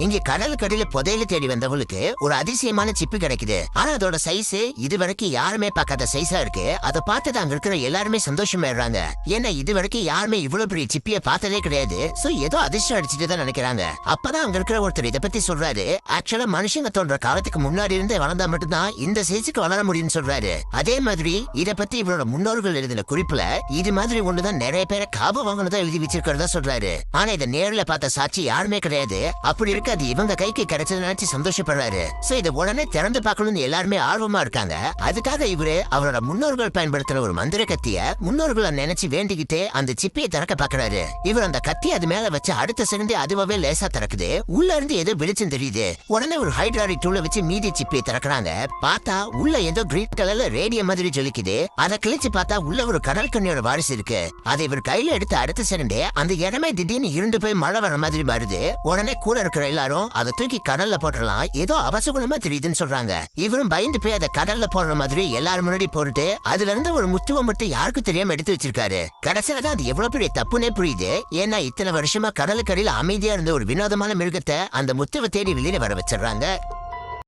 இங்க கடலுக்கடியில புதையில தேடி வந்தவங்களுக்கு ஒரு அதிசயமான சிப்பு கிடைக்குது. ஆனா அதோட சைஸ் இது வரைக்கும் யாருமே பார்க்காத சைஸா இருக்கு. அதை பார்த்து அங்க இருக்கிற எல்லாருமே சந்தோஷமாயிடுறாங்க. ஏன்னா இது வரைக்கும் யாருமே இவ்வளவு பெரிய சிப்பிய பார்த்ததே கிடையாது. சோ ஏதோ அதிர்ஷ்டம் அடிச்சுட்டு தான் நினைக்கிறாங்க. அப்பதான் அங்க இருக்கிற ஒருத்தர் இதை பத்தி சொல்றாரு. ஆக்சுவலா மனுஷங்க தோன்ற காலத்துக்கு முன்னாடி இருந்து வளர்ந்தா மட்டும்தான் இந்த சைஸுக்கு வளர முடியும்னு சொல்றாரு. அதே மாதிரி இத பத்தி இவரோட முன்னோர்கள் எழுதின குறிப்புல இது மாதிரி ஒண்ணுதான் நிறைய பேரை காப வாங்கினதா எழுதி வச்சிருக்கிறதா சொல்றாரு. ஆனா இதை நேர்ல பார்த்த சாட்சி யாருமே கிடையாது. அப்படி இருக்க அது இவங்க கைக்கு கிடைச்சது நினைச்சு சந்தோஷப்படுறாரு. சோ இதை உடனே திறந்து பார்க்கணும்னு எல்லாருமே ஆர்வமா இருக்காங்க. அதுக்காக இவரு அவரோட முன்னோர்கள் பயன்படுத்தின ஒரு மந்திர கத்திய முன்னோர்களை நினைச்சு வேண்டிக்கிட்டு அந்த சிப்பியை திறக்க பாக்குறாரு. இவர் அந்த கத்தி அது மேல வச்சு அடுத்த செகண்டே அதுவாவே லேசா திறக்குது. உள்ள இருந்து ஏதோ வெளிச்சம் தெரியுது. உடனே ஒரு ஹைட்ராலிக் டூலை வச்சு மீதி சிப்பியை திறக்கிறாங்க. பார்த்தா உள்ள ஏதோ கிரீன் கலர்ல ரேடியோ மாதிரி ஜொலிக்குது. அதை கிழிச்சு பார்த்தா உள்ள ஒரு கடல் கண்ணியோட வாரிசு இருக்கு. அதை இவர் கையில எடுத்து அடுத்த செகண்டே அந்த இடமே திடீர்னு இருண்டு போய் மழை வர மாதிரி வருது. உடனே கூட இருக்கிற எல்லாரும் அதை தூக்கி கடல்ல போட்டுடலாம், ஏதோ அவசகுணமா தெரியுதுன்னு சொல்றாங்க. இவரும் பயந்து போய் அதை கடல்ல போடுற மாதிரி எல்லாரும் முன்னாடி போட்டு அதுல இருந்து ஒரு முத்துவம் மட்டும் யாருக்கும் தெரியாம எடுத்து வச்சிருக்காரு. கடைசியில தான் அது எவ்வளவு பெரிய தப்புனே புரியுது. ஏன்னா இத்தனை வருஷமா கடலுக்கடியில அமைதியா இருந்த ஒரு வினோதமான மிருகத்தை அந்த முத்துவை தேடி வெளியில வர வச்சிடறாங்க.